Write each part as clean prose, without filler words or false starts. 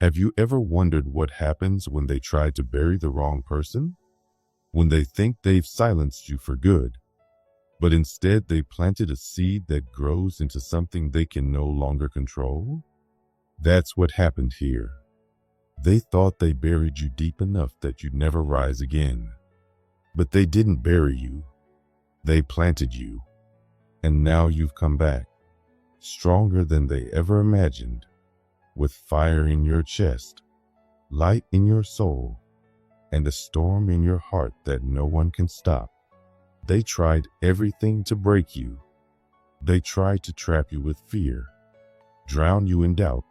Have you ever wondered what happens when they try to bury the wrong person? When they think they've silenced you for good, but instead they planted a seed that grows into something they can no longer control? That's what happened here. They thought they buried you deep enough that you'd never rise again. But they didn't bury you. They planted you. And now you've come back, stronger than they ever imagined, with fire in your chest, light in your soul, and a storm in your heart that no one can stop. They tried everything to break you. They tried to trap you with fear, drown you in doubt,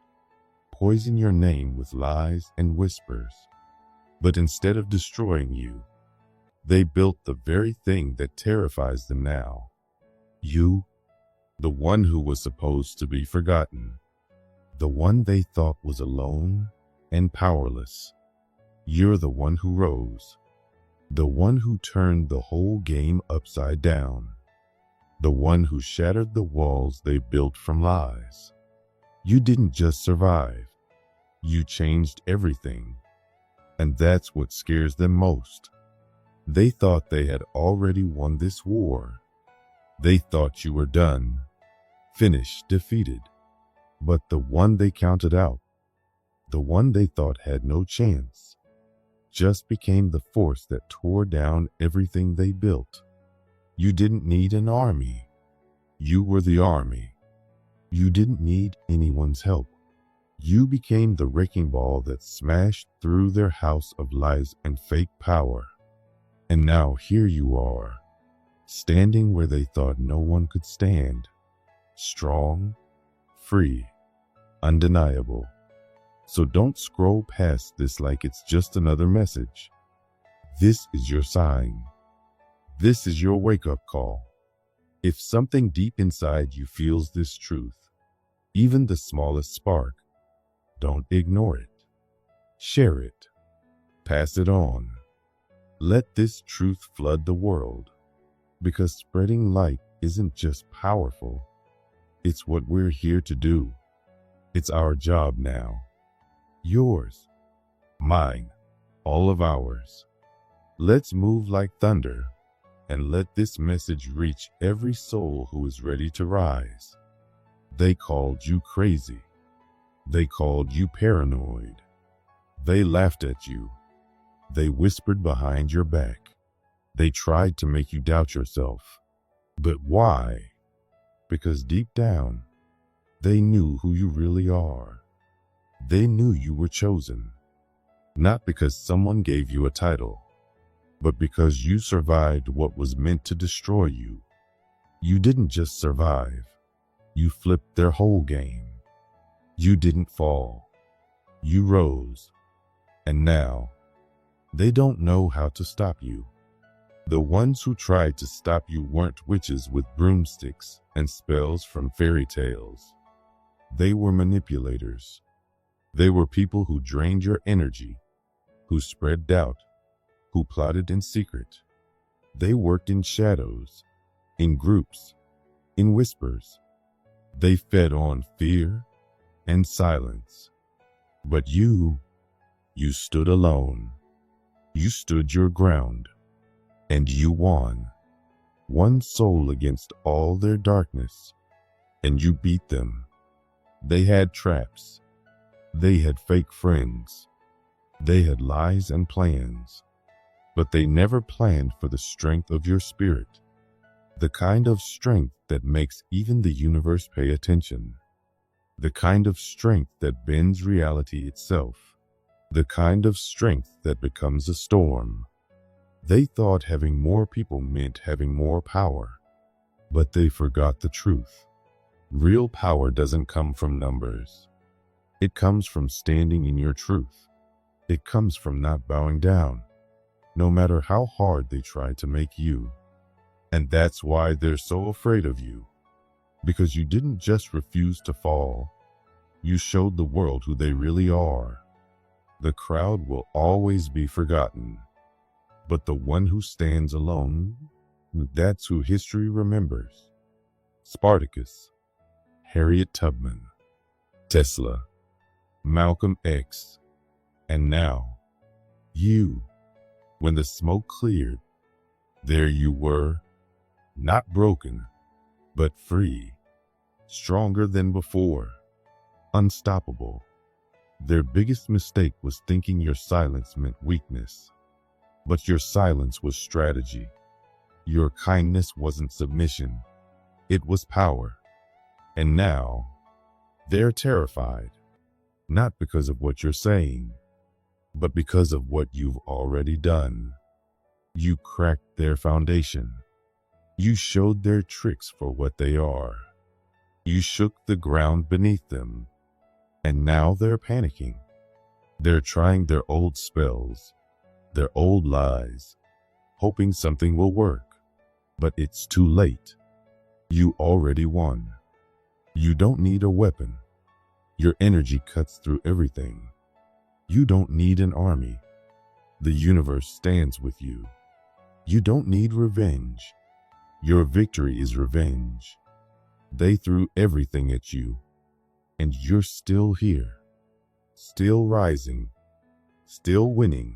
poison your name with lies and whispers. But instead of destroying you, they built the very thing that terrifies them now. You, the one who was supposed to be forgotten, the one they thought was alone and powerless. You're the one who rose, the one who turned the whole game upside down, the one who shattered the walls they built from lies. You didn't just survive, you changed everything. And that's what scares them most. They thought they had already won this war. They thought you were done, finished, defeated. But the one they counted out, the one they thought had no chance, just became the force that tore down everything they built. You didn't need an army. You were the army. You didn't need anyone's help. You became the wrecking ball that smashed through their house of lies and fake power. And now here you are, standing where they thought no one could stand, strong, free, undeniable. So don't scroll past this like it's just another message. This is your sign. This is your wake-up call. If something deep inside you feels this truth, even the smallest spark, don't ignore it. Share it. Pass it on. Let this truth flood the world, because spreading light isn't just powerful. It's what we're here to do. It's our job now. Yours, mine, all of ours. Let's move like thunder and let this message reach every soul who is ready to rise. They called you crazy. They called you paranoid. They laughed at you. They whispered behind your back. They tried to make you doubt yourself. But why? Because deep down, they knew who you really are. They knew you were chosen, not because someone gave you a title, but because you survived what was meant to destroy you. You didn't just survive. You flipped their whole game. You didn't fall. You rose. And now, they don't know how to stop you. The ones who tried to stop you weren't witches with broomsticks and spells from fairy tales. They were manipulators. They were people who drained your energy, who spread doubt, who plotted in secret. They worked in shadows, in groups, in whispers. They fed on fear and silence. But you stood alone. You stood your ground, and you won. One soul against all their darkness, and you beat them. They had traps. They had fake friends. They had lies and plans. But they never planned for the strength of your spirit, the kind of strength that makes even the universe pay attention, the kind of strength that bends reality itself, the kind of strength that becomes a storm. They thought having more people meant having more power, but they forgot the truth. Real power doesn't come from numbers. It comes from standing in your truth. It comes from not bowing down, no matter how hard they try to make you. And that's why they're so afraid of you. Because you didn't just refuse to fall. You showed the world who they really are. The crowd will always be forgotten. But the one who stands alone, that's who history remembers. Spartacus, Harriet Tubman, Tesla, Malcolm X. And now, you. When the smoke cleared, there you were, not broken, but free, stronger than before, unstoppable. Their biggest mistake was thinking your silence meant weakness. But your silence was strategy. Your kindness wasn't submission. It was power. And now, they're terrified. Not because of what you're saying, but because of what you've already done. You cracked their foundation. You showed their tricks for what they are. You shook the ground beneath them. And now they're panicking. They're trying their old spells, their old lies, hoping something will work. But it's too late. You already won. You don't need a weapon. Your energy cuts through everything. You don't need an army. The universe stands with you. You don't need revenge. Your victory is revenge. They threw everything at you, and you're still here, still rising, still winning.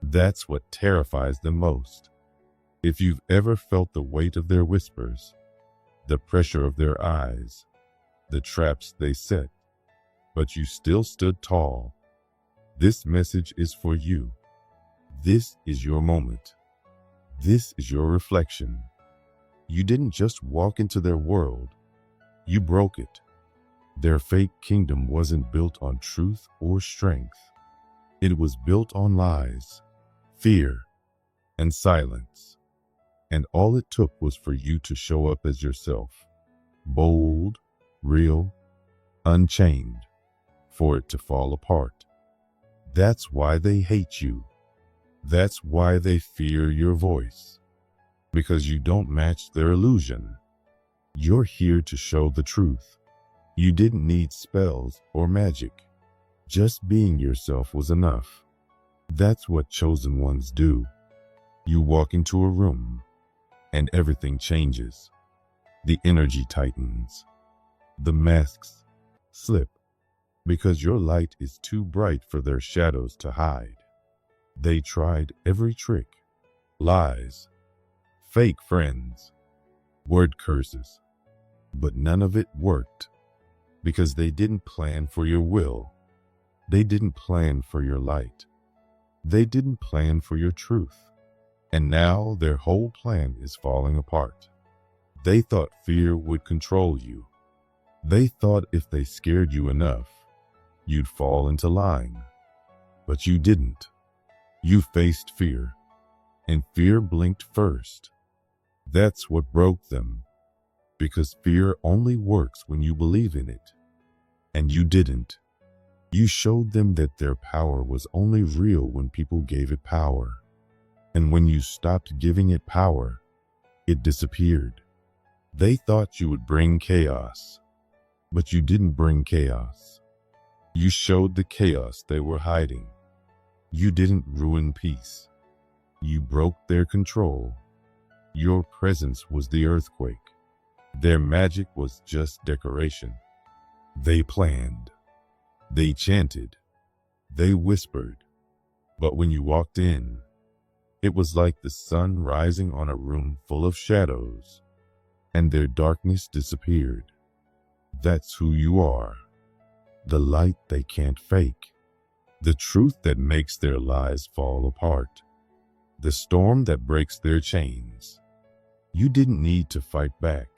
That's what terrifies them most. If you've ever felt the weight of their whispers, the pressure of their eyes, the traps they set, but you still stood tall, this message is for you. This is your moment. This is your reflection. You didn't just walk into their world, you broke it. Their fake kingdom wasn't built on truth or strength. It was built on lies, fear, and silence. And all it took was for you to show up as yourself, bold, real, unchained, for it to fall apart. That's why they hate you. That's why they fear your voice. Because you don't match their illusion. You're here to show the truth. You didn't need spells or magic. Just being yourself was enough. That's what chosen ones do. You walk into a room, and everything changes. The energy tightens. The masks slip, because your light is too bright for their shadows to hide. They tried every trick, lies, fake friends, word curses, but none of it worked, because they didn't plan for your will. They didn't plan for your light. They didn't plan for your truth. And now their whole plan is falling apart. They thought fear would control you. They thought if they scared you enough, you'd fall into line. But you didn't. You faced fear, and fear blinked first. That's what broke them, because fear only works when you believe in it. And you didn't. You showed them that their power was only real when people gave it power. And when you stopped giving it power, it disappeared. They thought you would bring chaos, but you didn't bring chaos. You showed the chaos they were hiding. You didn't ruin peace. You broke their control. Your presence was the earthquake. Their magic was just decoration. They planned. They chanted. They whispered. But when you walked in, it was like the sun rising on a room full of shadows, and their darkness disappeared. That's who you are. The light they can't fake. The truth that makes their lies fall apart. The storm that breaks their chains. You didn't need to fight back.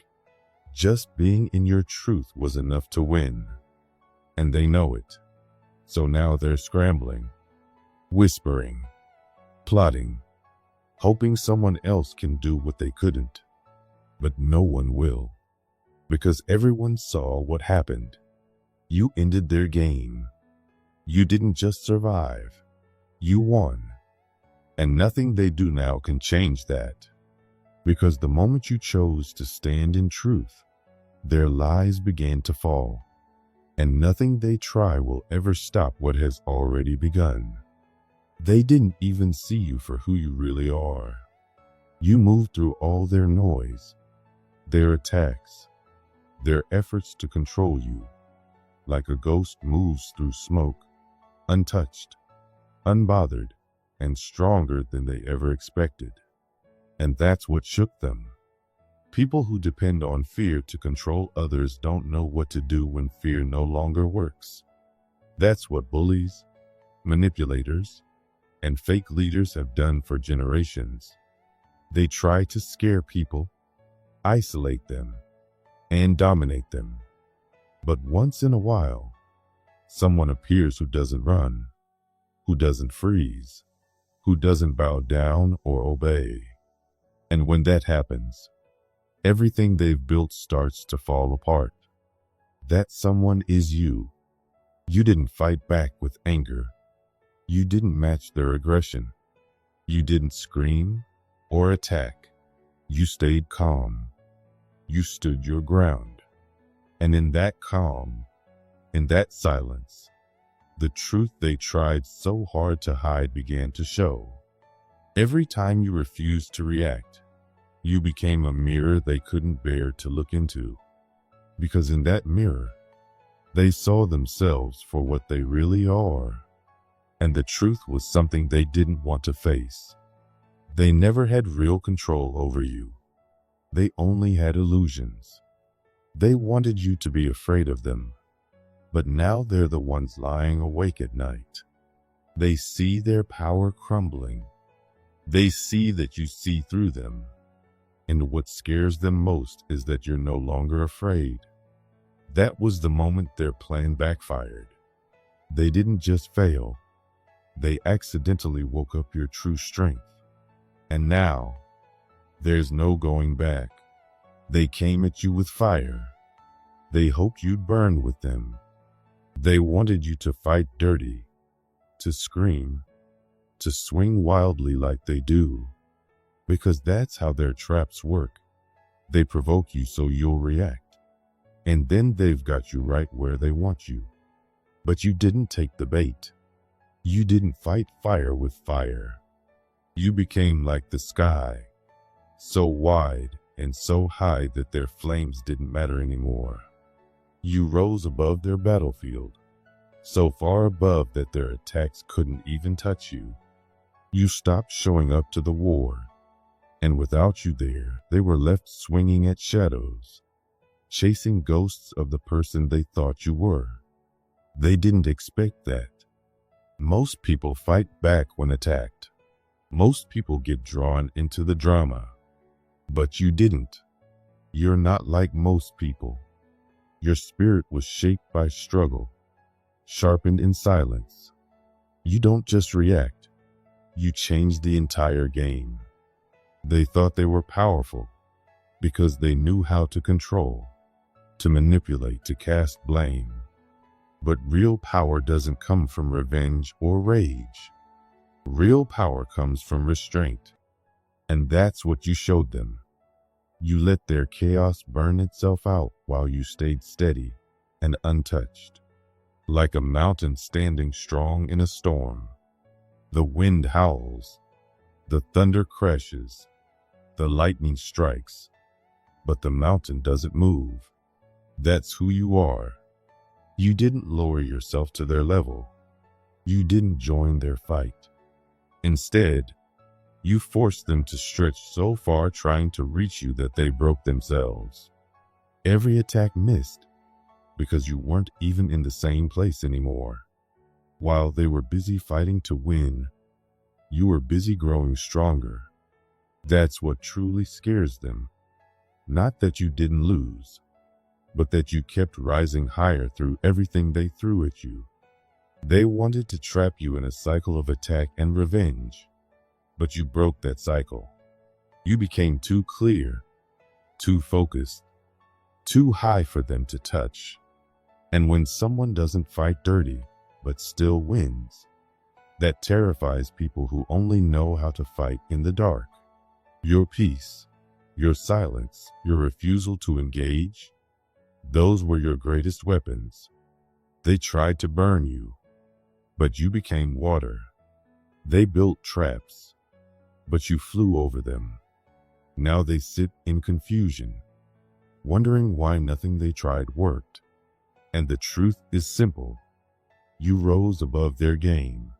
Just being in your truth was enough to win. And they know it. So now they're scrambling, whispering, plotting, hoping someone else can do what they couldn't. But no one will, because everyone saw what happened. You ended their game. You didn't just survive. You won. And nothing they do now can change that. Because the moment you chose to stand in truth, their lies began to fall. And nothing they try will ever stop what has already begun. They didn't even see you for who you really are. You moved through all their noise, their attacks, their efforts to control you. like a ghost moves through smoke, untouched, unbothered, and stronger than they ever expected. And that's what shook them. People who depend on fear to control others don't know what to do when fear no longer works. That's what bullies, manipulators, and fake leaders have done for generations. They try to scare people, isolate them, and dominate them. But once in a while, someone appears who doesn't run, who doesn't freeze, who doesn't bow down or obey. And when that happens, everything they've built starts to fall apart. That someone is you. You didn't fight back with anger. You didn't match their aggression. You didn't scream or attack. You stayed calm. You stood your ground. And in that calm, in that silence, the truth they tried so hard to hide began to show. Every time you refused to react, you became a mirror they couldn't bear to look into. Because in that mirror, they saw themselves for what they really are. And the truth was something they didn't want to face. They never had real control over you. They only had illusions. They wanted you to be afraid of them. But now they're the ones lying awake at night. They see their power crumbling. They see that you see through them. And what scares them most is that you're no longer afraid. That was the moment their plan backfired. They didn't just fail. They accidentally woke up your true strength. And now, there's no going back. They came at you with fire. They hoped you'd burn with them. They wanted you to fight dirty, to scream, to swing wildly like they do. Because that's how their traps work. They provoke you so you'll react. And then they've got you right where they want you. But you didn't take the bait. You didn't fight fire with fire. You became like the sky, so wide and so high that their flames didn't matter anymore. You rose above their battlefield, so far above that their attacks couldn't even touch you. You stopped showing up to the war. And without you there, they were left swinging at shadows, chasing ghosts of the person they thought you were. They didn't expect that. Most people fight back when attacked. Most people get drawn into the drama. But you didn't. You're not like most people. Your spirit was shaped by struggle, sharpened in silence. You don't just react. You change the entire game. They thought they were powerful because they knew how to control, to manipulate, to cast blame. But real power doesn't come from revenge or rage. Real power comes from restraint. And that's what you showed them. You let their chaos burn itself out while you stayed steady and untouched. Like a mountain standing strong in a storm. The wind howls, the thunder crashes, the lightning strikes, but the mountain doesn't move. That's who you are. You didn't lower yourself to their level. You didn't join their fight. Instead, you forced them to stretch so far trying to reach you that they broke themselves. Every attack missed because you weren't even in the same place anymore. While they were busy fighting to win, you were busy growing stronger. That's what truly scares them. Not that you didn't lose, but that you kept rising higher through everything they threw at you. They wanted to trap you in a cycle of attack and revenge, but you broke that cycle. You became too clear, too focused, too high for them to touch. And when someone doesn't fight dirty, but still wins, that terrifies people who only know how to fight in the dark. Your peace, your silence, your refusal to engage, those were your greatest weapons. They tried to burn you, but you became water. They built traps, but you flew over them. Now they sit in confusion, wondering why nothing they tried worked. And the truth is simple. You rose above their game,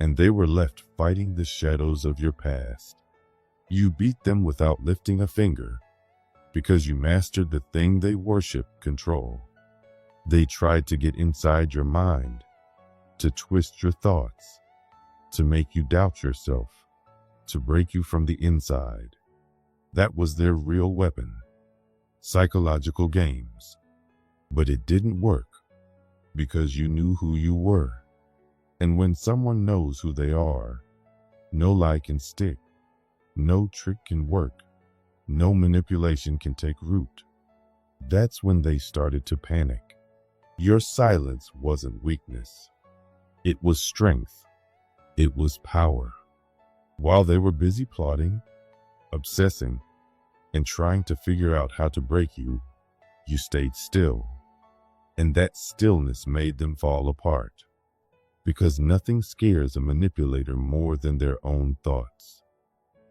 and they were left fighting the shadows of your past. You beat them without lifting a finger, because you mastered the thing they worship: control. They tried to get inside your mind, to twist your thoughts, to make you doubt yourself, to break you from the inside. That was their real weapon: psychological games. But it didn't work, because you knew who you were. And when someone knows who they are, no lie can stick, no trick can work, no manipulation can take root. That's when they started to panic. Your silence wasn't weakness. It was strength. It was power. While they were busy plotting, obsessing, and trying to figure out how to break you, you stayed still. And that stillness made them fall apart. Because nothing scares a manipulator more than their own thoughts.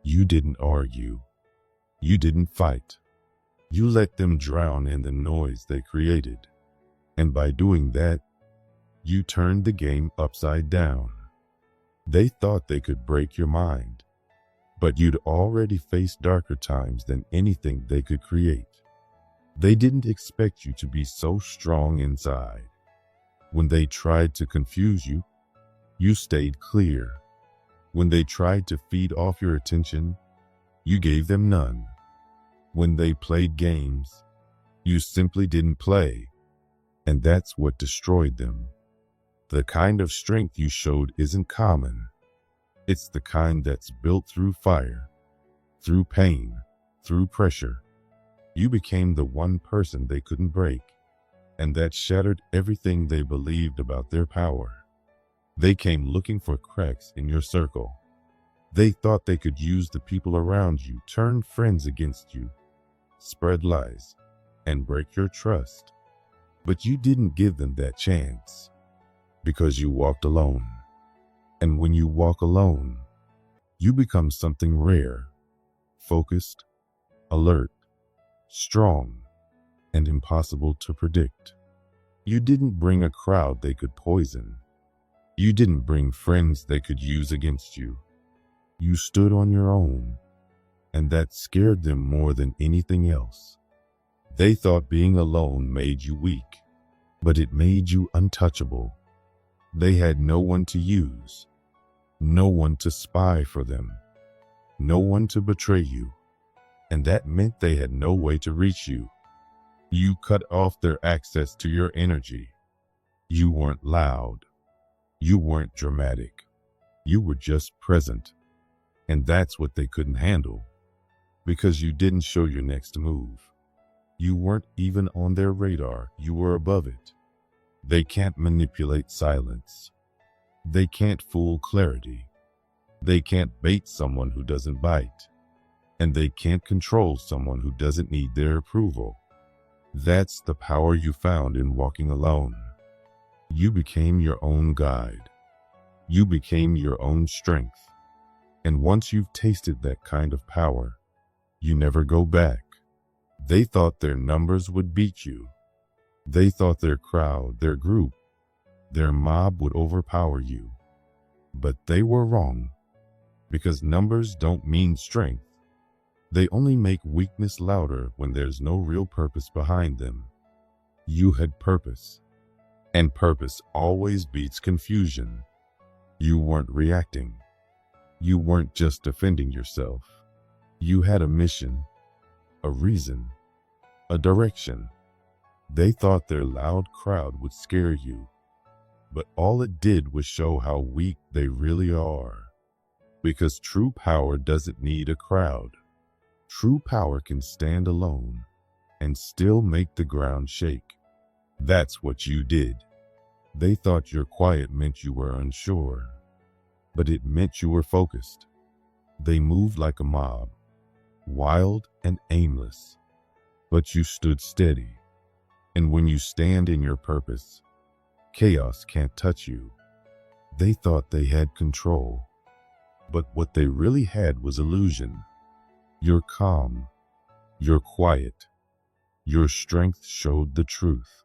You didn't argue. You didn't fight. You let them drown in the noise they created. And by doing that, you turned the game upside down. They thought they could break your mind, but you'd already faced darker times than anything they could create. They didn't expect you to be so strong inside. When they tried to confuse you, you stayed clear. When they tried to feed off your attention, you gave them none. When they played games, you simply didn't play. And that's what destroyed them. The kind of strength you showed isn't common. It's the kind that's built through fire, through pain, through pressure. You became the one person they couldn't break, and that shattered everything they believed about their power. They came looking for cracks in your circle. They thought they could use the people around you, turn friends against you, spread lies, and break your trust. But you didn't give them that chance, because you walked alone. And when you walk alone, you become something rare, focused, alert, strong, and impossible to predict. You didn't bring a crowd they could poison. You didn't bring friends they could use against you. You stood on your own, and that scared them more than anything else. They thought being alone made you weak, but it made you untouchable. They had no one to use, no one to spy for them, no one to betray you. And that meant they had no way to reach you. You cut off their access to your energy. You weren't loud. You weren't dramatic. You were just present. And that's what they couldn't handle, because you didn't show your next move. You weren't even on their radar. You were above it. They can't manipulate silence. They can't fool clarity. They can't bait someone who doesn't bite. And they can't control someone who doesn't need their approval. That's the power you found in walking alone. You became your own guide. You became your own strength. And once you've tasted that kind of power, you never go back. They thought their numbers would beat you. They thought their crowd, their group, their mob would overpower you. But they were wrong, because numbers don't mean strength. They only make weakness louder when there's no real purpose behind them. You had purpose, and purpose always beats confusion. You weren't reacting. You weren't just defending yourself. You had a mission, a reason, a direction. They thought their loud crowd would scare you, but all it did was show how weak they really are. Because true power doesn't need a crowd. True power can stand alone and still make the ground shake. That's what you did. They thought your quiet meant you were unsure, but it meant you were focused. They moved like a mob, wild and aimless, but you stood steady. And when you stand in your purpose, chaos can't touch you. They thought they had control, but what they really had was illusion. You're calm. You're quiet. Your strength showed the truth.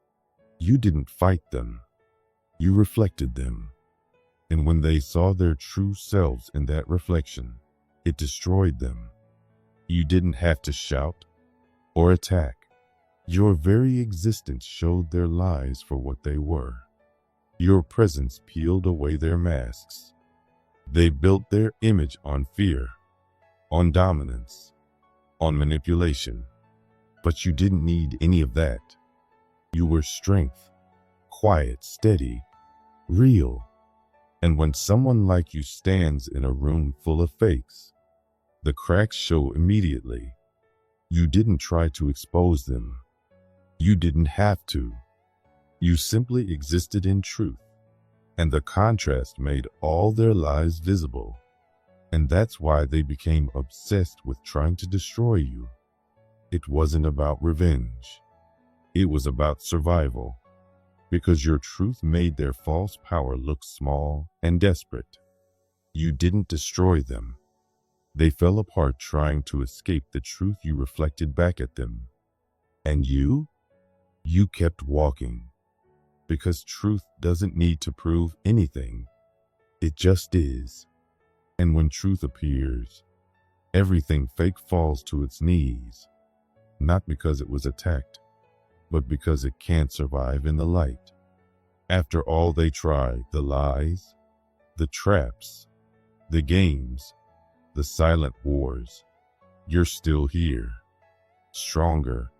You didn't fight them. You reflected them. And when they saw their true selves in that reflection, it destroyed them. You didn't have to shout or attack. Your very existence showed their lies for what they were. Your presence peeled away their masks. They built their image on fear, on dominance, on manipulation. But you didn't need any of that. You were strength, quiet, steady, real. And when someone like you stands in a room full of fakes, the cracks show immediately. You didn't try to expose them. You didn't have to. You simply existed in truth, and the contrast made all their lies visible. And that's why they became obsessed with trying to destroy you. It wasn't about revenge. It was about survival. Because your truth made their false power look small and desperate. You didn't destroy them. They fell apart trying to escape the truth you reflected back at them. And you kept walking. Because truth doesn't need to prove anything. It just is. And when truth appears, everything fake falls to its knees. Not because it was attacked, but because it can't survive in the light. After all they tried, the lies, the traps, the games, the silent wars, you're still here. Stronger,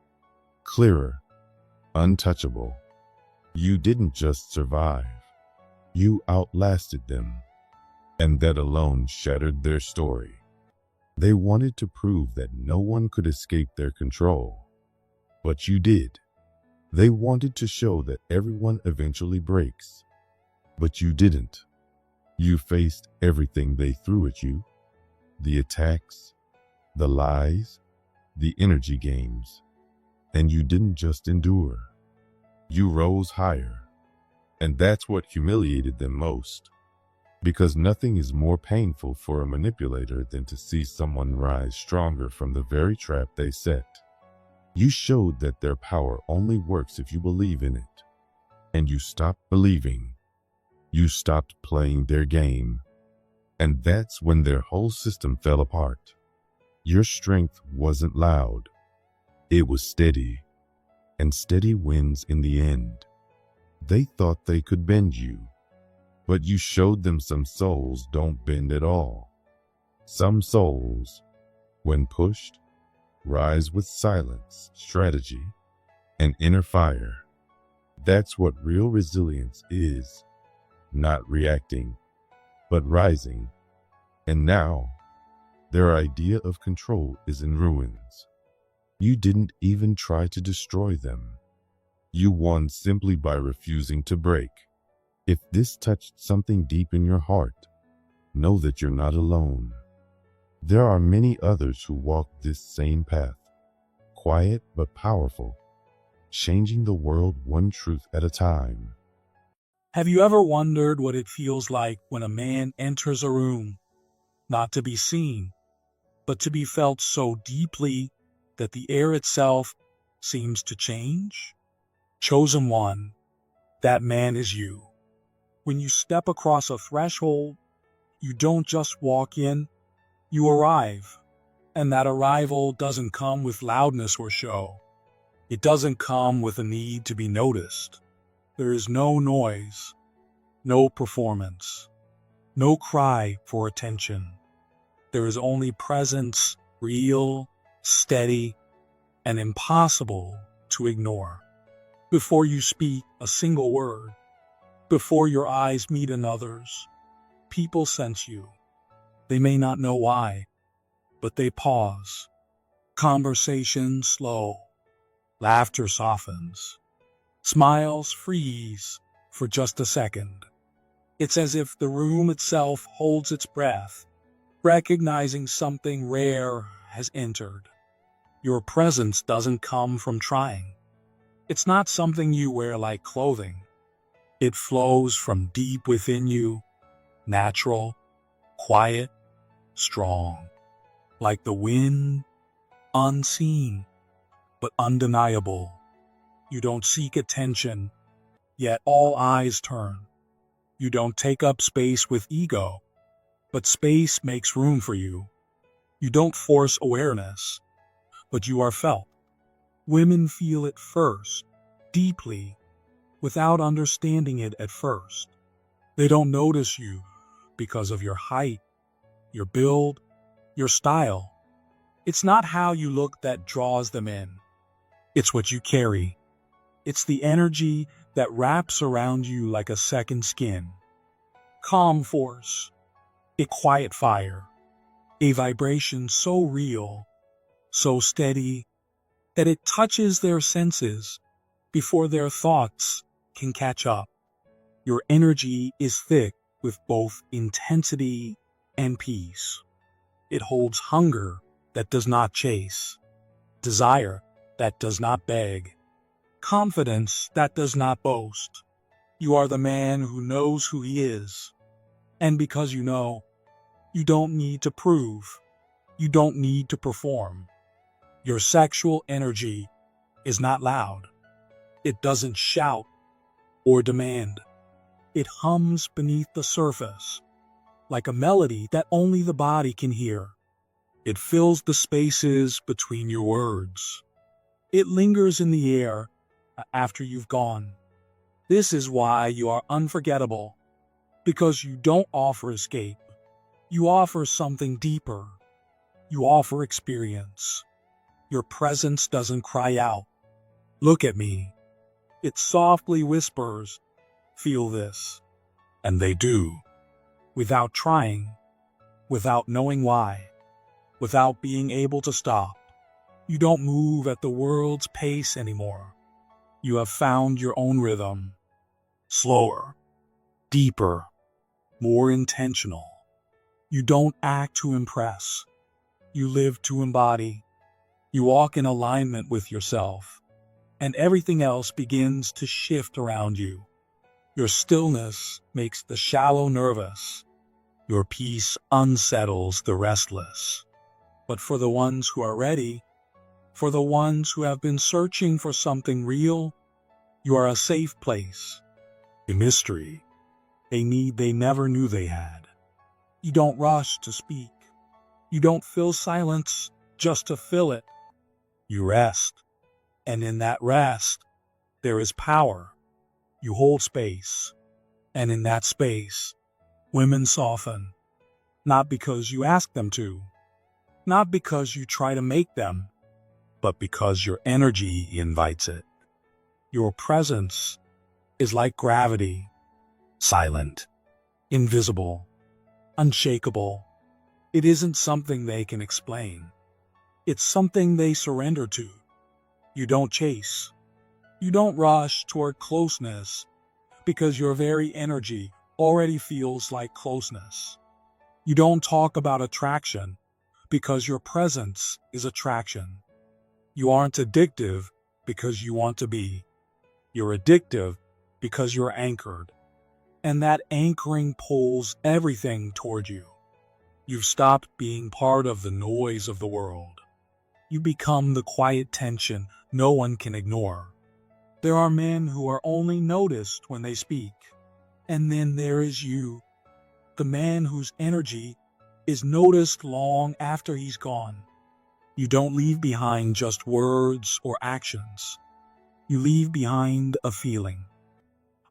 clearer, untouchable. You didn't just survive. You outlasted them. And that alone shattered their story. They wanted to prove that no one could escape their control. But you did. They wanted to show that everyone eventually breaks. But you didn't. You faced everything they threw at you. The attacks, the lies, the energy games. And you didn't just endure. You rose higher. And that's what humiliated them most. Because nothing is more painful for a manipulator than to see someone rise stronger from the very trap they set. You showed that their power only works if you believe in it. And you stopped believing. You stopped playing their game. And that's when their whole system fell apart. Your strength wasn't loud. It was steady. And steady wins in the end. They thought they could bend you. But you showed them some souls don't bend at all. Some souls, when pushed, rise with silence, strategy, and inner fire. That's what real resilience is. Not reacting, but rising. And now, their idea of control is in ruins. You didn't even try to destroy them. You won simply by refusing to break. If this touched something deep in your heart, know that you're not alone. There are many others who walk this same path, quiet but powerful, changing the world one truth at a time. Have you ever wondered what it feels like when a man enters a room, not to be seen, but to be felt so deeply that the air itself seems to change? Chosen one, that man is you. When you step across a threshold, you don't just walk in, you arrive. And that arrival doesn't come with loudness or show. It doesn't come with a need to be noticed. There is no noise, no performance, no cry for attention. There is only presence, real, steady, and impossible to ignore. Before you speak a single word, before your eyes meet another's, people sense you. They may not know why, but they pause. Conversation slow. Laughter softens. Smiles freeze for just a second. It's as if the room itself holds its breath, recognizing something rare has entered. Your presence doesn't come from trying. It's not something you wear like clothing. It flows from deep within you, natural, quiet, strong, like the wind, unseen, but undeniable. You don't seek attention, Yet all eyes turn. You don't take up space with ego, but space makes room for you. You don't force awareness, but you are felt. Women feel it first, deeply, without understanding it at first. They don't notice you because of your height, your build, your style. It's not how you look that draws them in. It's what you carry. It's the energy that wraps around you like a second skin. Calm force, a quiet fire, a vibration so real, so steady, that it touches their senses before their thoughts can catch up. Your energy is thick with both intensity and peace. It holds hunger that does not chase, desire that does not beg, confidence that does not boast. You are the man who knows who he is. And because you know, you don't need to prove. You don't need to perform. Your sexual energy is not loud. It doesn't shout or demand. It hums beneath the surface, like a melody that only the body can hear. It fills the spaces between your words. It lingers in the air after you've gone. This is why you are unforgettable, because you don't offer escape. You offer something deeper. You offer experience. Your presence doesn't cry out, "Look at me." It softly whispers, "Feel this." And they do, without trying, without knowing why, without being able to stop. You don't move at the world's pace anymore. You have found your own rhythm. Slower, deeper, more intentional. You don't act to impress. You live to embody. You walk in alignment with yourself, and everything else begins to shift around you. Your stillness makes the shallow nervous. Your peace unsettles the restless. But for the ones who are ready, for the ones who have been searching for something real, you are a safe place, a mystery, a need they never knew they had. You don't rush to speak. You don't fill silence just to fill it. You rest, and in that rest, there is power. You hold space, and in that space, women soften, not because you ask them to, not because you try to make them, but because your energy invites it. Your presence is like gravity, silent, invisible, unshakable. It isn't something they can explain. It's something they surrender to. You don't chase. You don't rush toward closeness because your very energy already feels like closeness. You don't talk about attraction because your presence is attraction. You aren't addictive because you want to be. You're addictive because you're anchored. And that anchoring pulls everything toward you. You've stopped being part of the noise of the world. You become the quiet tension no one can ignore. There are men who are only noticed when they speak. And then there is you, the man whose energy is noticed long after he's gone. You don't leave behind just words or actions. You leave behind a feeling.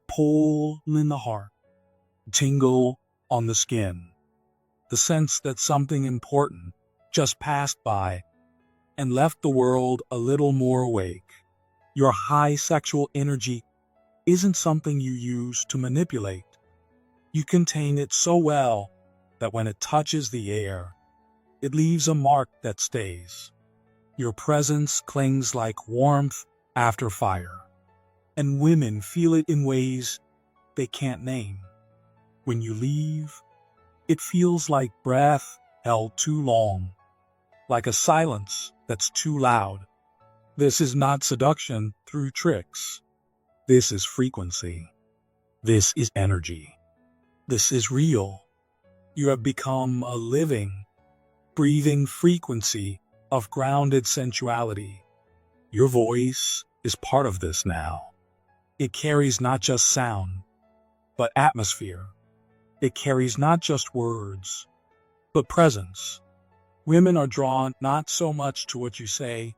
Pull in the heart, tingle on the skin. The sense that something important just passed by and left the world a little more awake. Your high sexual energy isn't something you use to manipulate. You contain it so well that when it touches the air, it leaves a mark that stays. Your presence clings like warmth after fire, and women feel it in ways they can't name. When you leave, it feels like breath held too long, like a silence that's too loud. This is not seduction through tricks. This is frequency. This is energy. This is real. You have become a living, breathing frequency of grounded sensuality. Your voice is part of this now. It carries not just sound, but atmosphere. It carries not just words, but presence. Women are drawn not so much to what you say,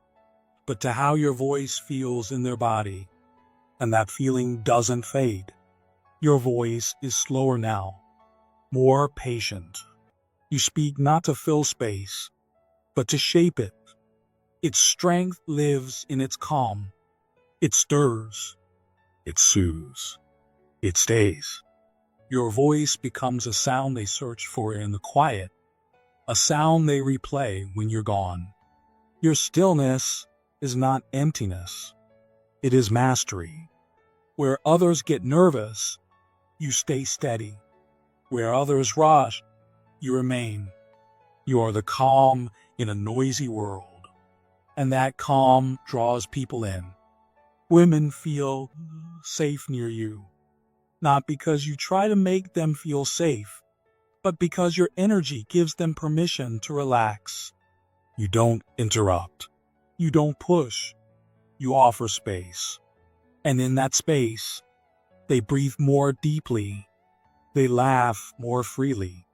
but to how your voice feels in their body. And that feeling doesn't fade. Your voice is slower now, more patient. You speak not to fill space, but to shape it. Its strength lives in its calm. It stirs. It soothes. It stays. Your voice becomes a sound they search for in the quiet, a sound they replay when you're gone. Your stillness is not emptiness. It is mastery. Where others get nervous, you stay steady. Where others rush, you remain. You are the calm in a noisy world, and that calm draws people in. Women feel safe near you, not because you try to make them feel safe, but because your energy gives them permission to relax. You don't interrupt. You don't push. You offer space. And in that space, they breathe more deeply. They laugh more freely.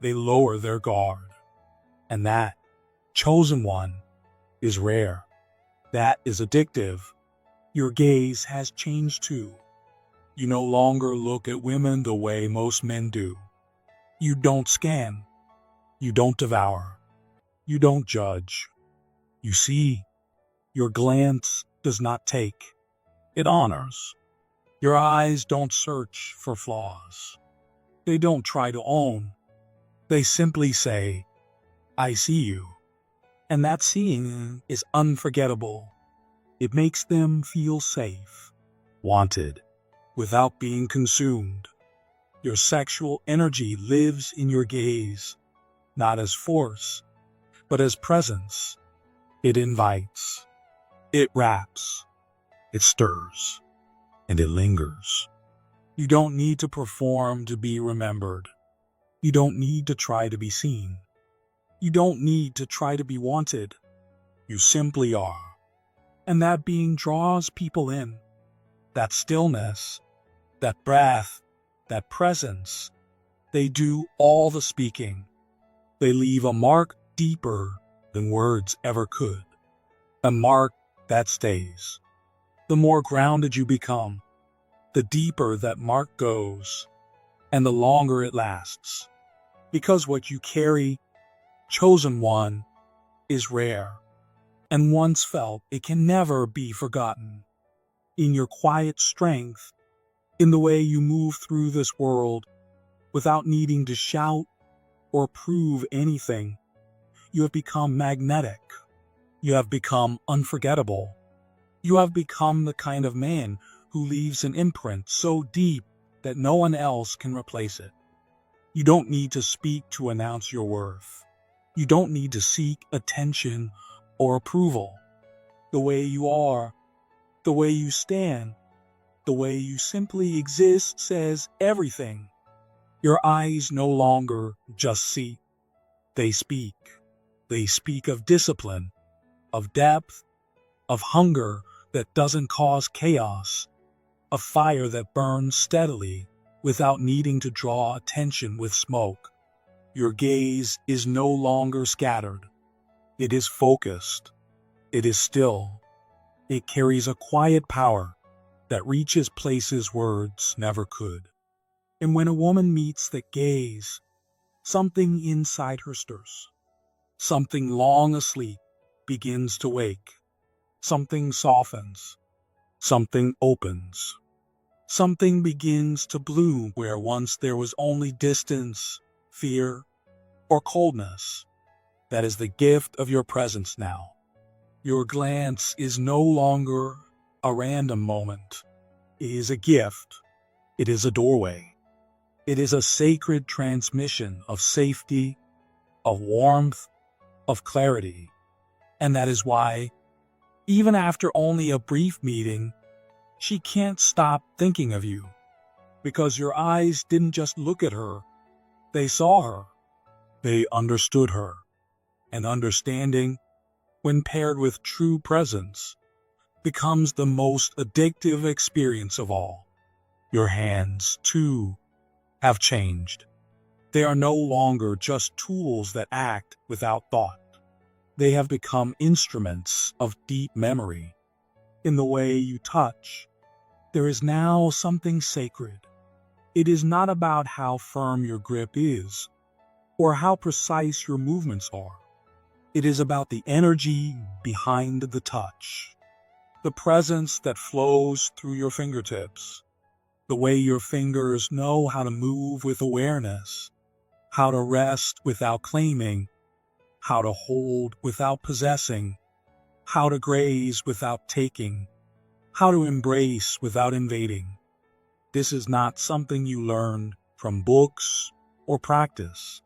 They lower their guard. And that chosen one is rare. That is addictive. Your gaze has changed too. You no longer look at women the way most men do. You don't scan. You don't devour. You don't judge. You see. Your glance does not take. It honors. Your eyes don't search for flaws. They don't try to own. They simply say, I see you. And that seeing is unforgettable. It makes them feel safe, wanted, without being consumed. Your sexual energy lives in your gaze, not as force, but as presence. It invites. It wraps. It stirs. And it lingers. You don't need to perform to be remembered. You don't need to try to be seen. You don't need to try to be wanted. You simply are. And that being draws people in. That stillness, that breath, that presence, they do all the speaking. They leave a mark deeper than words ever could. A mark that stays. The more grounded you become, the deeper that mark goes, and the longer it lasts. Because what you carry, chosen one, is rare, and once felt, it can never be forgotten. In your quiet strength, in the way you move through this world without needing to shout or prove anything, you have become magnetic. You have become unforgettable. You have become the kind of man who leaves an imprint so deep that no one else can replace it. You don't need to speak to announce your worth. You don't need to seek attention or approval. The way you are, the way you stand, the way you simply exist says everything. Your eyes no longer just see. They speak. They speak of discipline, of depth, of hunger that doesn't cause chaos, of fire that burns steadily without needing to draw attention with smoke. Your gaze is no longer scattered. It is focused. It is still. It carries a quiet power that reaches places words never could. And when a woman meets that gaze, something inside her stirs. Something long asleep begins to wake. Something softens. Something opens. Something begins to bloom where once there was only distance, fear, or coldness. That is the gift of your presence now. Your glance is no longer a random moment. It is a gift. It is a doorway. It is a sacred transmission of safety, of warmth, of clarity. And that is why, even after only a brief meeting, she can't stop thinking of you. Because your eyes didn't just look at her, they saw her. They understood her. And understanding, when paired with true presence, becomes the most addictive experience of all. Your hands, too, have changed. They are no longer just tools that act without thought. They have become instruments of deep memory. In the way you touch, there is now something sacred. It is not about how firm your grip is, or how precise your movements are. It is about the energy behind the touch, the presence that flows through your fingertips, the way your fingers know how to move with awareness, how to rest without claiming, how to hold without possessing, how to graze without taking, how to embrace without invading. This is not something you learned from books or practice.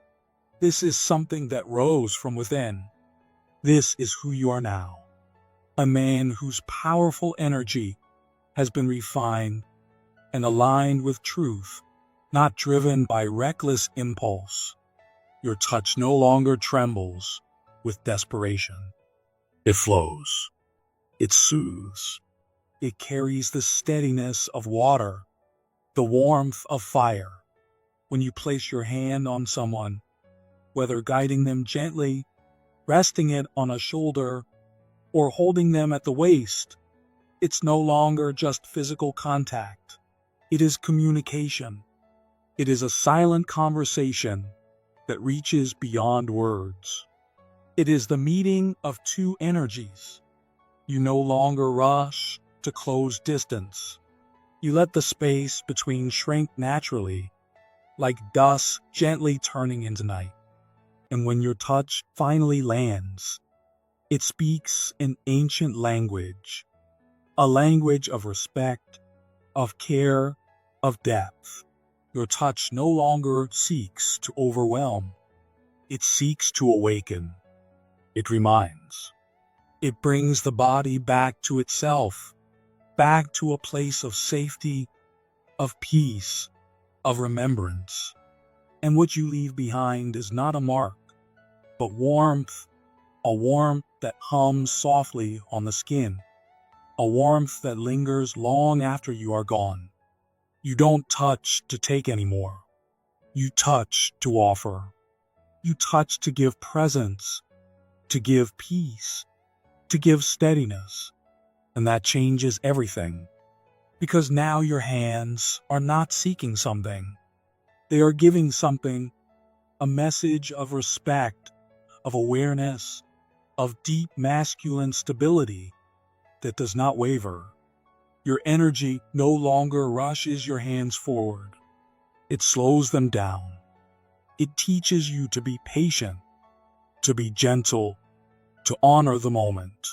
This is something that rose from within. This is who you are now. A man whose powerful energy has been refined and aligned with truth, not driven by reckless impulse. Your touch no longer trembles with desperation. It flows. It soothes. It carries the steadiness of water, the warmth of fire. When you place your hand on someone, whether guiding them gently, resting it on a shoulder, or holding them at the waist, it's no longer just physical contact. It is communication. It is a silent conversation that reaches beyond words. It is the meeting of two energies. You no longer rush to close distance. You let the space between shrink naturally, like dusk gently turning into night. And when your touch finally lands, it speaks an ancient language, a language of respect, of care, of depth. Your touch no longer seeks to overwhelm. It seeks to awaken. It reminds. It brings the body back to itself, back to a place of safety, of peace, of remembrance. And what you leave behind is not a mark, but warmth, a warmth that hums softly on the skin, a warmth that lingers long after you are gone. You don't touch to take anymore. You touch to offer. You touch to give presence, to give peace, to give steadiness. And that changes everything. Because now your hands are not seeking something. They are giving something, a message of respect, of awareness, of deep masculine stability that does not waver. Your energy no longer rushes your hands forward. It slows them down. It teaches you to be patient, to be gentle, to honor the moment.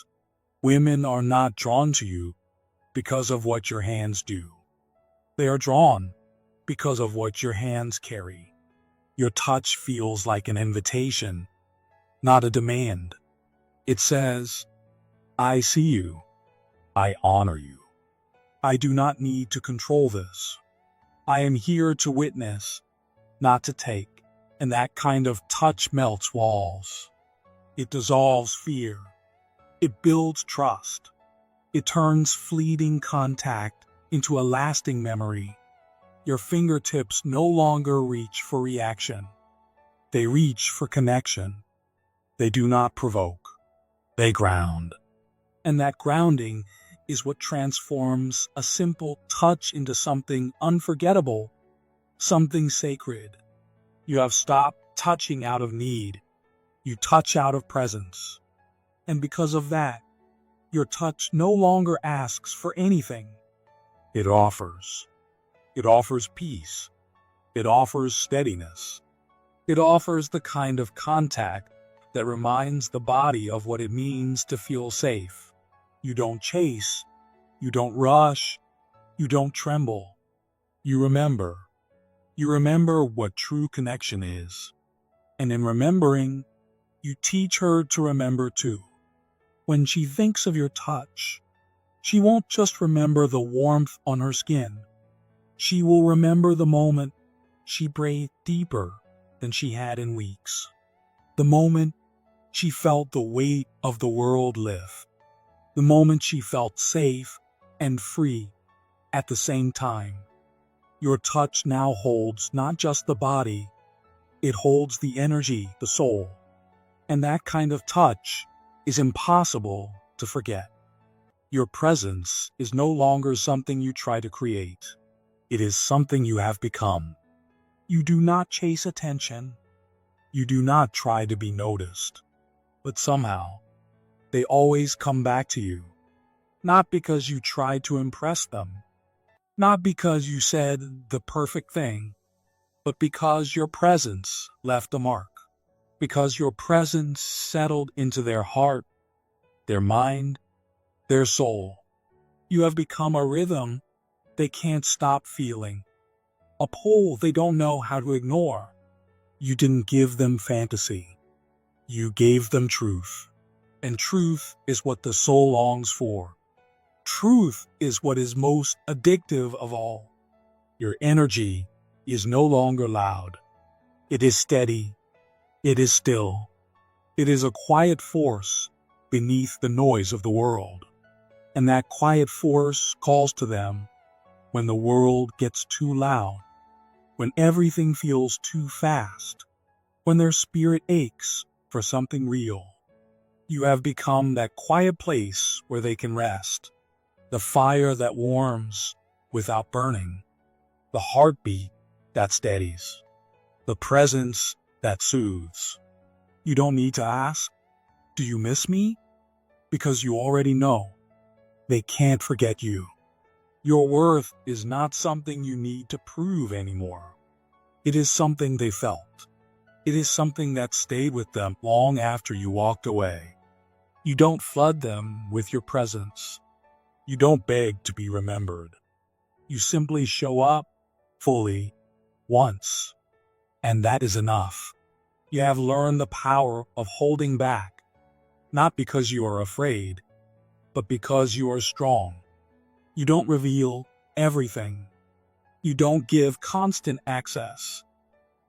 Women are not drawn to you because of what your hands do. They are drawn because of what your hands carry. Your touch feels like an invitation, not a demand. It says, I see you. I honor you. I do not need to control this. I am here to witness, not to take. And that kind of touch melts walls. It dissolves fear. It builds trust. It turns fleeting contact into a lasting memory. Your fingertips no longer reach for reaction. They reach for connection. They do not provoke. They ground. And that grounding is what transforms a simple touch into something unforgettable, something sacred. You have stopped touching out of need. You touch out of presence. And because of that, your touch no longer asks for anything. It offers. It offers peace. It offers steadiness. It offers the kind of contact that reminds the body of what it means to feel safe. You don't chase. You don't rush. You don't tremble. You remember. You remember what true connection is. And in remembering, you teach her to remember too. When she thinks of your touch, she won't just remember the warmth on her skin. She will remember the moment she breathed deeper than she had in weeks. The moment she felt the weight of the world lift. the moment she felt safe and free at the same time. Your touch now holds not just the body, it holds the energy, the soul. And that kind of touch is impossible to forget. Your presence is no longer something you try to create. It is something you have become. You do not chase attention. You do not try to be noticed. But somehow, they always come back to you. Not because you tried to impress them. Not because you said the perfect thing. But because your presence left a mark. Because your presence settled into their heart, their mind, their soul. You have become a rhythm they can't stop feeling. A pull they don't know how to ignore. You didn't give them fantasy. You gave them truth. And truth is what the soul longs for. Truth is what is most addictive of all. Your energy is no longer loud. It is steady. It is still. It is a quiet force beneath the noise of the world. And that quiet force calls to them when the world gets too loud, when everything feels too fast, when their spirit aches for something real. You have become that quiet place where they can rest, the fire that warms without burning, the heartbeat that steadies, the presence that soothes. You don't need to ask, "Do you miss me?" Because you already know. They can't forget you. Your worth is not something you need to prove anymore. It is something they felt. It is something that stayed with them long after you walked away. You don't flood them with your presence. You don't beg to be remembered. You simply show up fully once, and that is enough. You have learned the power of holding back, not because you are afraid, but because you are strong. You don't reveal everything. You don't give constant access.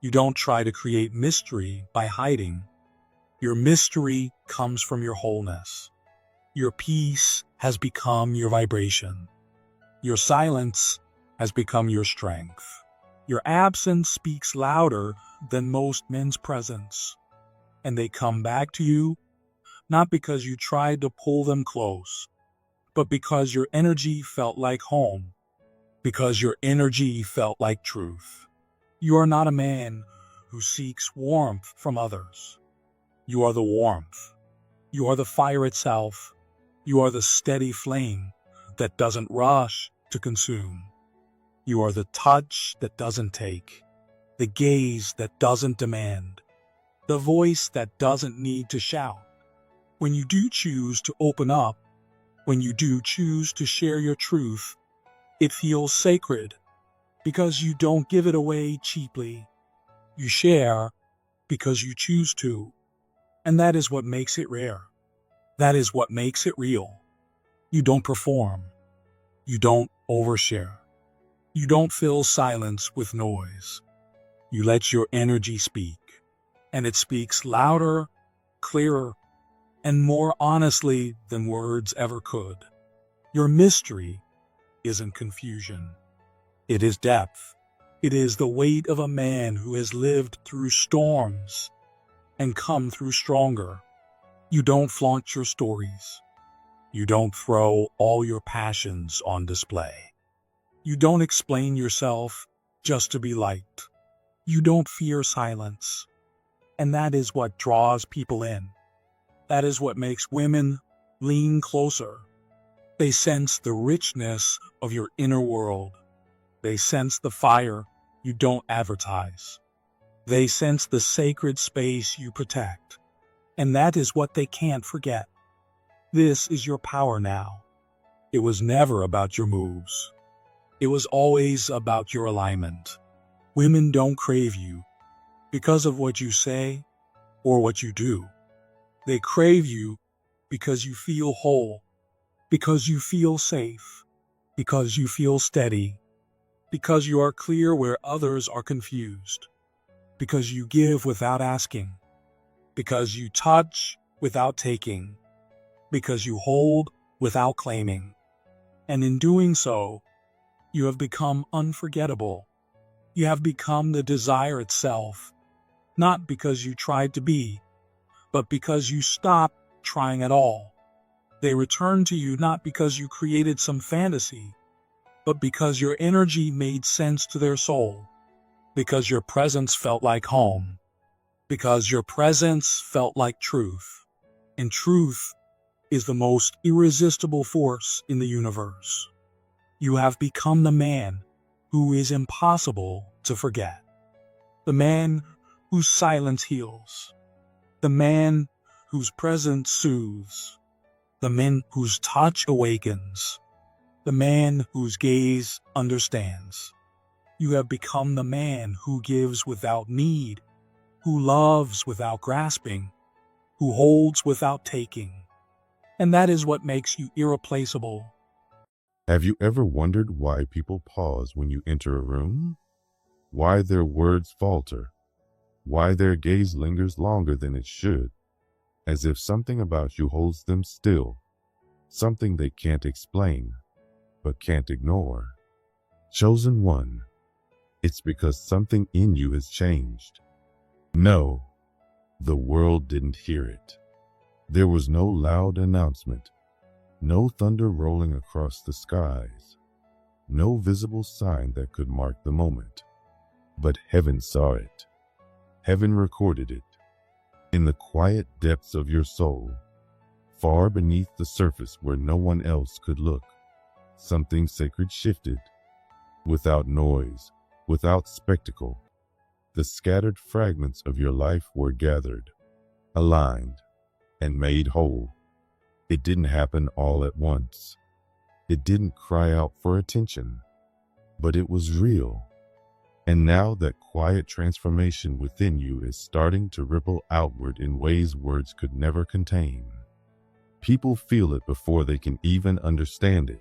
You don't try to create mystery by hiding. Your mystery comes from your wholeness. Your peace has become your vibration. Your silence has become your strength. Your absence speaks louder than most men's presence. And they come back to you, not because you tried to pull them close, but because your energy felt like home, because your energy felt like truth. You are not a man who seeks warmth from others. You are the warmth. You are the fire itself. You are the steady flame that doesn't rush to consume. You are the touch that doesn't take, the gaze that doesn't demand, the voice that doesn't need to shout. When you do choose to open up, when you do choose to share your truth, it feels sacred because you don't give it away cheaply. You share because you choose to, and that is what makes it rare. That is what makes it real. You don't perform. You don't overshare. You don't fill silence with noise. You let your energy speak, and it speaks louder, clearer, and more honestly than words ever could. Your mystery isn't confusion. It is depth. It is the weight of a man who has lived through storms and come through stronger. You don't flaunt your stories. You don't throw all your passions on display. You don't explain yourself just to be liked. You don't fear silence. And that is what draws people in. That is what makes women lean closer. They sense the richness of your inner world. They sense the fire you don't advertise. They sense the sacred space you protect. And that is what they can't forget. This is your power now. It was never about your moves. It was always about your alignment. Women don't crave you because of what you say or what you do. They crave you because you feel whole, because you feel safe, because you feel steady, because you are clear where others are confused, because you give without asking, because you touch without taking, because you hold without claiming. And in doing so, you have become unforgettable. You have become the desire itself, not because you tried to be, but because you stopped trying at all. They return to you not because you created some fantasy, but because your energy made sense to their soul, because your presence felt like home, because your presence felt like truth. And truth is the most irresistible force in the universe. You have become the man who is impossible to forget, the man whose silence heals, the man whose presence soothes, the man whose touch awakens, the man whose gaze understands. You have become the man who gives without need, who loves without grasping, who holds without taking. And that is what makes you irreplaceable. Have you ever wondered why people pause when you enter a room? Why their words falter? Why their gaze lingers longer than it should? As if something about you holds them still, something they can't explain, but can't ignore. Chosen one, it's because something in you has changed. No, the world didn't hear it. There was no loud announcement, no thunder rolling across the skies, no visible sign that could mark the moment. But heaven saw it. Heaven recorded it. In the quiet depths of your soul, far beneath the surface where no one else could look, something sacred shifted. Without noise, without spectacle, the scattered fragments of your life were gathered, aligned, and made whole. It didn't happen all at once. It didn't cry out for attention, but it was real. And now that quiet transformation within you is starting to ripple outward in ways words could never contain. People feel it before they can even understand it.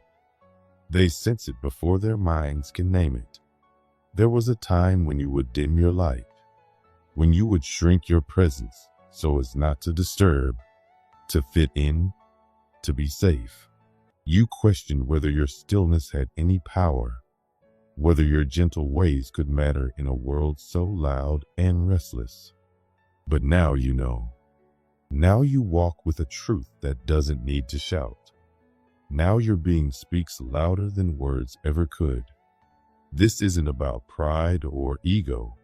They sense it before their minds can name it. There was a time when you would dim your light, when you would shrink your presence so as not to disturb, to fit in, to be safe. You questioned whether your stillness had any power, whether your gentle ways could matter in a world so loud and restless. But now you know. Now you walk with a truth that doesn't need to shout. Now your being speaks louder than words ever could. This isn't about pride or ego.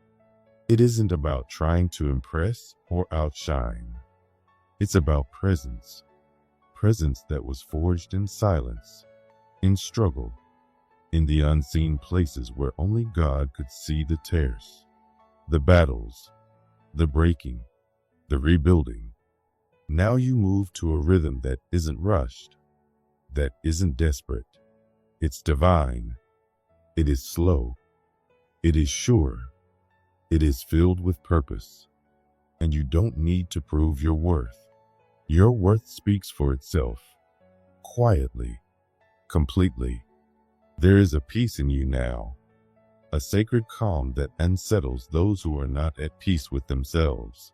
It isn't about trying to impress or outshine. It's about presence. Presence that was forged in silence, in struggle, in the unseen places where only God could see the tears, the battles, the breaking, the rebuilding. Now you move to a rhythm that isn't rushed, that isn't desperate. It's divine. It is slow. It is sure. It is filled with purpose. And you don't need to prove your worth. Your worth speaks for itself, quietly, completely. There is a peace in you now, a sacred calm that unsettles those who are not at peace with themselves,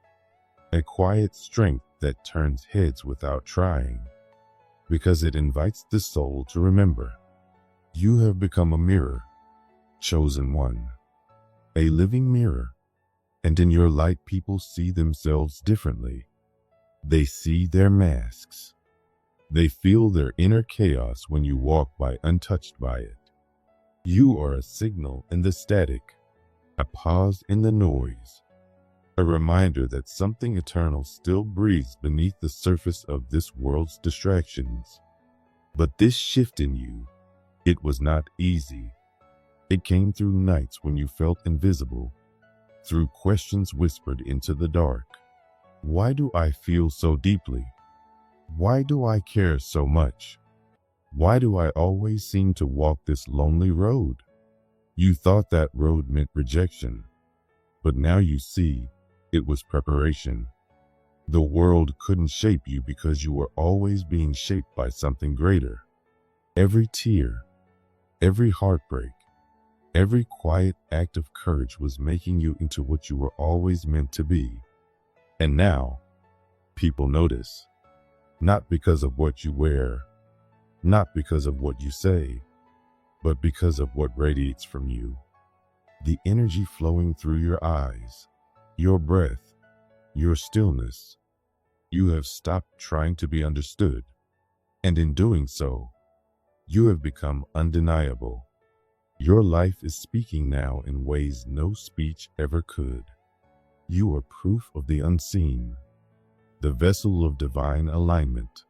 a quiet strength that turns heads without trying, because it invites the soul to remember. You have become a mirror, chosen one, a living mirror, and in your light people see themselves differently. They see their masks. They feel their inner chaos when you walk by untouched by it. You are a signal in the static, a pause in the noise, a reminder that something eternal still breathes beneath the surface of this world's distractions. But this shift in you, it was not easy. It came through nights when you felt invisible, through questions whispered into the dark. Why do I feel so deeply? Why do I care so much? Why do I always seem to walk this lonely road? You thought that road meant rejection, but now you see it was preparation. The world couldn't shape you because you were always being shaped by something greater. Every tear, every heartbreak, every quiet act of courage was making you into what you were always meant to be. And now, people notice, not because of what you wear, not because of what you say, but because of what radiates from you. The energy flowing through your eyes, your breath, your stillness. You have stopped trying to be understood, and in doing so, you have become undeniable. Your life is speaking now in ways no speech ever could. You are proof of the unseen, the vessel of divine alignment,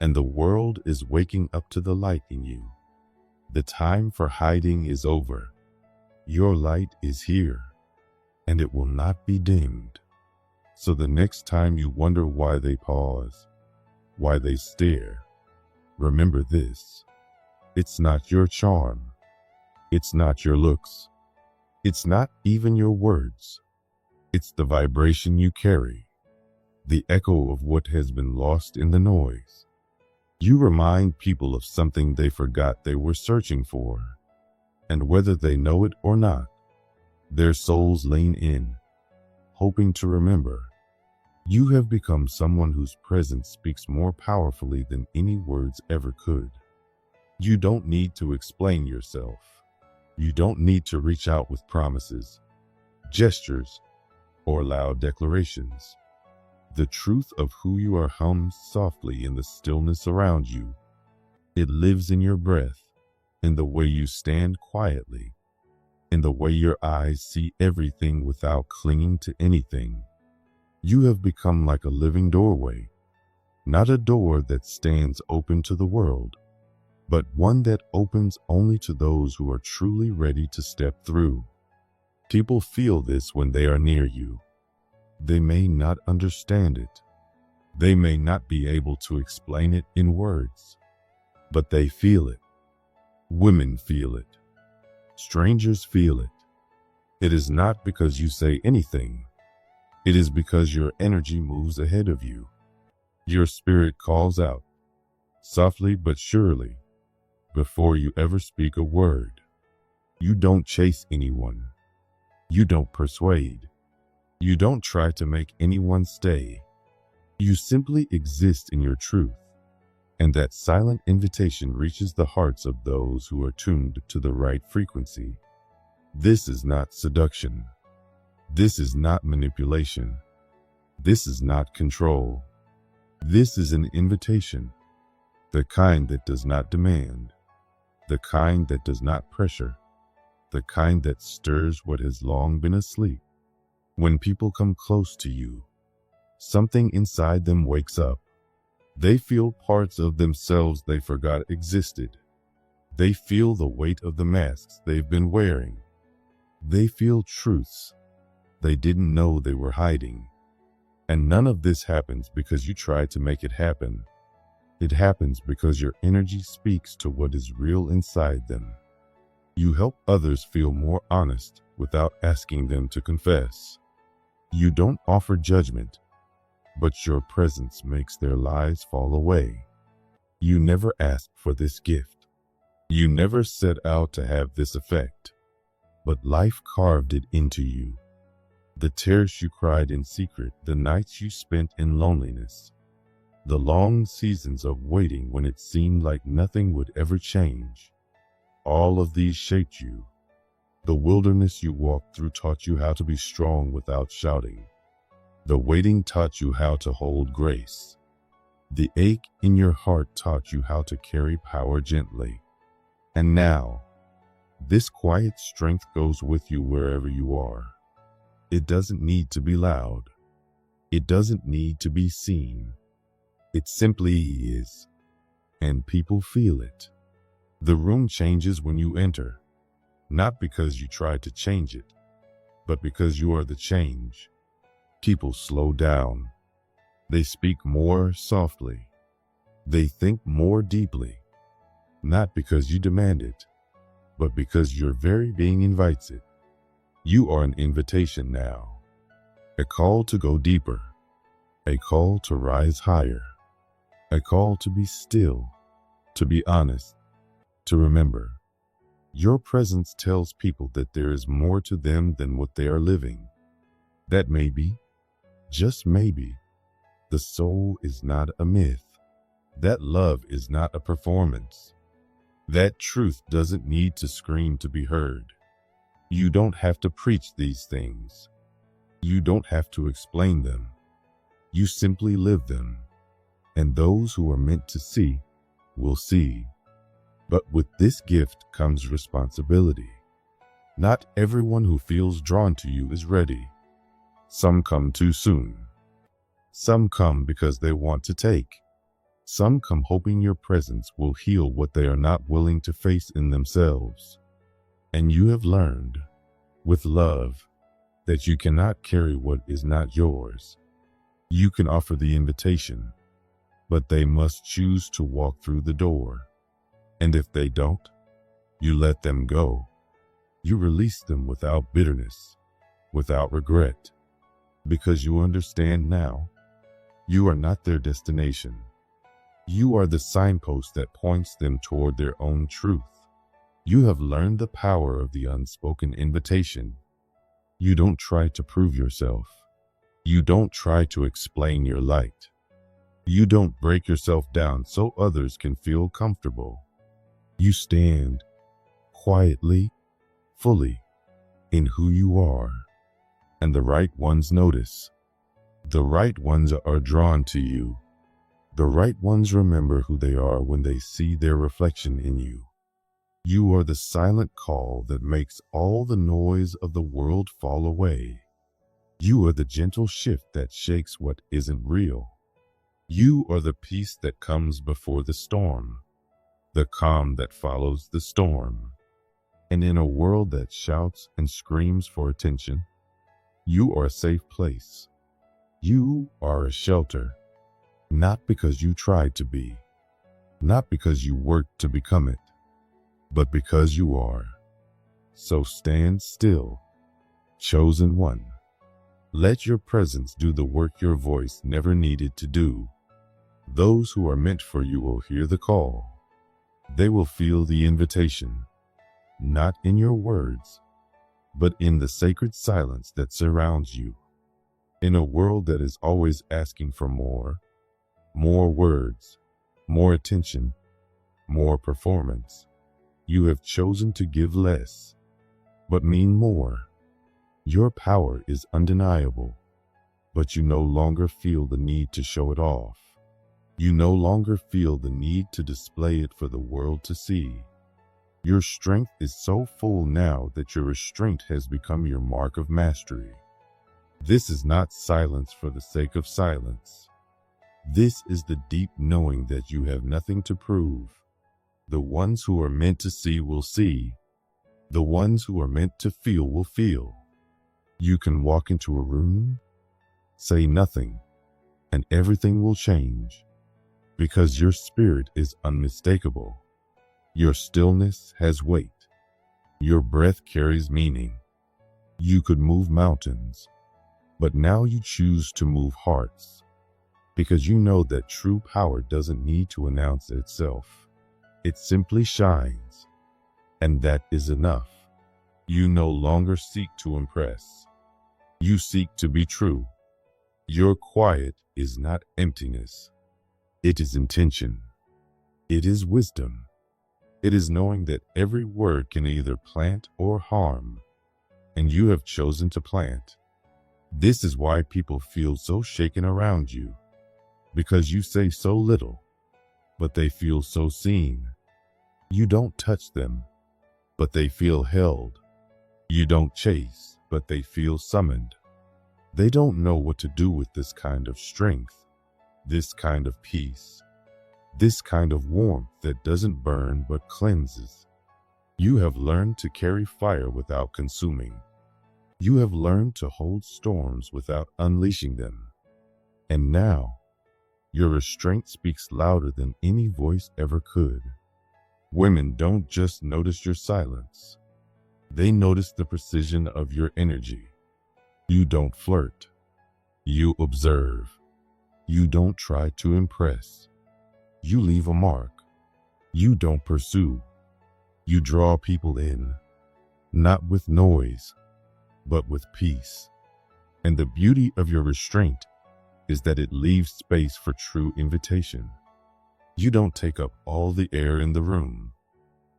and the world is waking up to the light in you. The time for hiding is over. Your light is here, and it will not be dimmed. So the next time you wonder why they pause, why they stare, remember this. It's not your charm. It's not your looks. It's not even your words. It's the vibration you carry, the echo of what has been lost in the noise. You remind people of something they forgot they were searching for, and whether they know it or not, their souls lean in, hoping to remember. You have become someone whose presence speaks more powerfully than any words ever could. You don't need to explain yourself. You don't need to reach out with promises, gestures, or loud declarations. The truth of who you are hums softly in the stillness around you. It lives in your breath, in the way you stand quietly, in the way your eyes see everything without clinging to anything. You have become like a living doorway, not a door that stands open to the world, but one that opens only to those who are truly ready to step through. People feel this when they are near you. They may not understand it. They may not be able to explain it in words, but they feel it. Women feel it. Strangers feel it. It is not because you say anything. It is because your energy moves ahead of you. Your spirit calls out, softly but surely, before you ever speak a word. You don't chase anyone. You don't persuade. You don't try to make anyone stay. You simply exist in your truth, and that silent invitation reaches the hearts of those who are tuned to the right frequency. This is not seduction. This is not manipulation. This is not control. This is an invitation, the kind that does not demand, the kind that does not pressure, the kind that stirs what has long been asleep. When people come close to you, something inside them wakes up. They feel parts of themselves they forgot existed. They feel the weight of the masks they've been wearing. They feel truths they didn't know they were hiding. And none of this happens because you try to make it happen. It happens because your energy speaks to what is real inside them. You help others feel more honest without asking them to confess. You don't offer judgment, but your presence makes their lives fall away. You never asked for this gift. You never set out to have this effect, but life carved it into you. The tears you cried in secret, the nights you spent in loneliness, the long seasons of waiting when it seemed like nothing would ever change. All of these shaped you. The wilderness you walked through taught you how to be strong without shouting. The waiting taught you how to hold grace. The ache in your heart taught you how to carry power gently. And now, this quiet strength goes with you wherever you are. It doesn't need to be loud. It doesn't need to be seen. It simply is, and people feel it. The room changes when you enter, not because you tried to change it, but because you are the change. People slow down. They speak more softly. They think more deeply, not because you demand it, but because your very being invites it. You are an invitation now, a call to go deeper, a call to rise higher, a call to be still, to be honest, to remember. Your presence tells people that there is more to them than what they are living. That maybe, just maybe, the soul is not a myth. That love is not a performance. That truth doesn't need to scream to be heard. You don't have to preach these things. You don't have to explain them. You simply live them. And those who are meant to see will see. But with this gift comes responsibility. Not everyone who feels drawn to you is ready. Some come too soon. Some come because they want to take. Some come hoping your presence will heal what they are not willing to face in themselves. And you have learned, with love, that you cannot carry what is not yours. You can offer the invitation, but they must choose to walk through the door. And if they don't, you let them go. You release them without bitterness, without regret, because you understand now, you are not their destination. You are the signpost that points them toward their own truth. You have learned the power of the unspoken invitation. You don't try to prove yourself. You don't try to explain your light. You don't break yourself down so others can feel comfortable. You stand quietly, fully, in who you are. And the right ones notice. The right ones are drawn to you. The right ones remember who they are when they see their reflection in you. You are the silent call that makes all the noise of the world fall away. You are the gentle shift that shakes what isn't real. You are the peace that comes before the storm, the calm that follows the storm. And in a world that shouts and screams for attention, you are a safe place. You are a shelter. Not because you tried to be, not because you worked to become it, but because you are. So stand still, chosen one. Let your presence do the work your voice never needed to do. Those who are meant for you will hear the call. They will feel the invitation, not in your words, but in the sacred silence that surrounds you. In a world that is always asking for more words, more attention, more performance, you have chosen to give less, but mean more. Your power is undeniable, but you no longer feel the need to show it off. You no longer feel the need to display it for the world to see. Your strength is so full now that your restraint has become your mark of mastery. This is not silence for the sake of silence. This is the deep knowing that you have nothing to prove. The ones who are meant to see will see. The ones who are meant to feel will feel. You can walk into a room, say nothing, and everything will change. Because your spirit is unmistakable. Your stillness has weight. Your breath carries meaning. You could move mountains, but now you choose to move hearts. Because you know that true power doesn't need to announce itself. It simply shines. And that is enough. You no longer seek to impress. You seek to be true. Your quiet is not emptiness. It is intention. It is wisdom. It is knowing that every word can either plant or harm. And you have chosen to plant. This is why people feel so shaken around you. Because you say so little, but they feel so seen. You don't touch them, but they feel held. You don't chase, but they feel summoned. They don't know what to do with this kind of strength, this kind of peace, this kind of warmth that doesn't burn but cleanses. You have learned to carry fire without consuming. You have learned to hold storms without unleashing them. And now, your restraint speaks louder than any voice ever could. Women don't just notice your silence. They notice the precision of your energy. You don't flirt. You observe. You don't try to impress. You leave a mark. You don't pursue. You draw people in, not with noise, but with peace. And the beauty of your restraint is that it leaves space for true invitation. You don't take up all the air in the room.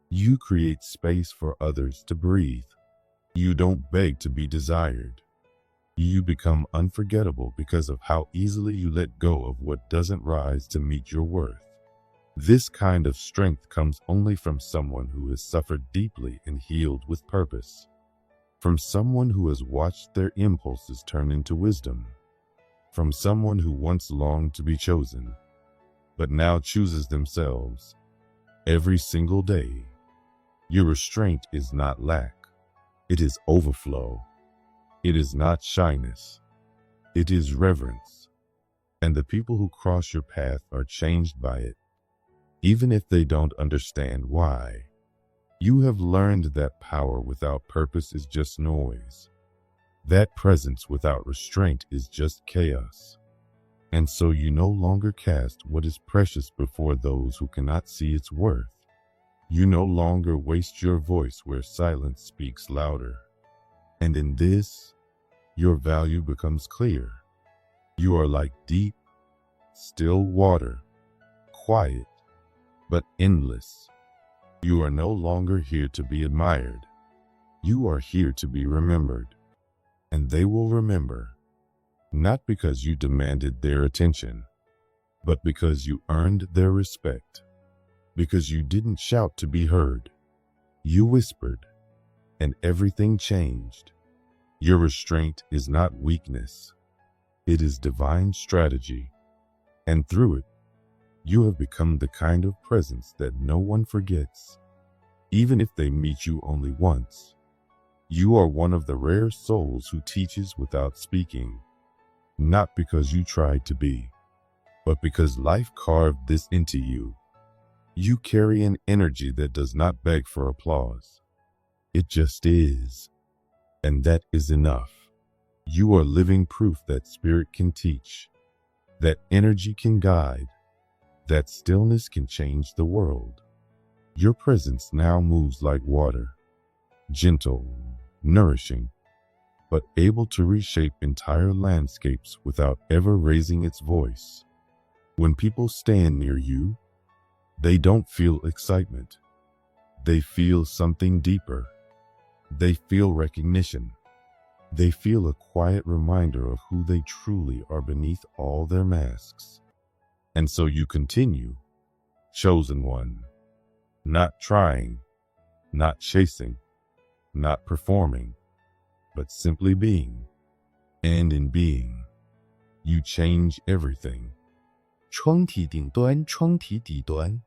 You create space for others to breathe. You don't beg to be desired. You become unforgettable because of how easily you let go of what doesn't rise to meet your worth. This kind of strength comes only from someone who has suffered deeply and healed with purpose. From someone who has watched their impulses turn into wisdom. From someone who once longed to be chosen, but now chooses themselves every single day. Your restraint is not lack. It is overflow. It is not shyness. It is reverence. And the people who cross your path are changed by it, even if they don't understand why. You have learned that power without purpose is just noise. That presence without restraint is just chaos. And so you no longer cast what is precious before those who cannot see its worth. You no longer waste your voice where silence speaks louder. And in this, your value becomes clear. You are like deep, still water, quiet, but endless. You are no longer here to be admired. You are here to be remembered. And they will remember, not because you demanded their attention, but because you earned their respect. Because you didn't shout to be heard. You whispered, and everything changed. Your restraint is not weakness. It is divine strategy. And through it, you have become the kind of presence that no one forgets, even if they meet you only once. You are one of the rare souls who teaches without speaking, not because you tried to be, but because life carved this into you. You carry an energy that does not beg for applause. It just is. And that is enough. You are living proof that spirit can teach, that energy can guide, that stillness can change the world. Your presence now moves like water, gentle, nourishing, but able to reshape entire landscapes without ever raising its voice. When people stand near you, they don't feel excitement. They feel something deeper. They feel recognition. They feel a quiet reminder of who they truly are beneath all their masks. And so you continue, chosen one, not trying, not chasing, not performing, but simply being. And in being, you change everything. 窗体顶端，窗体底端。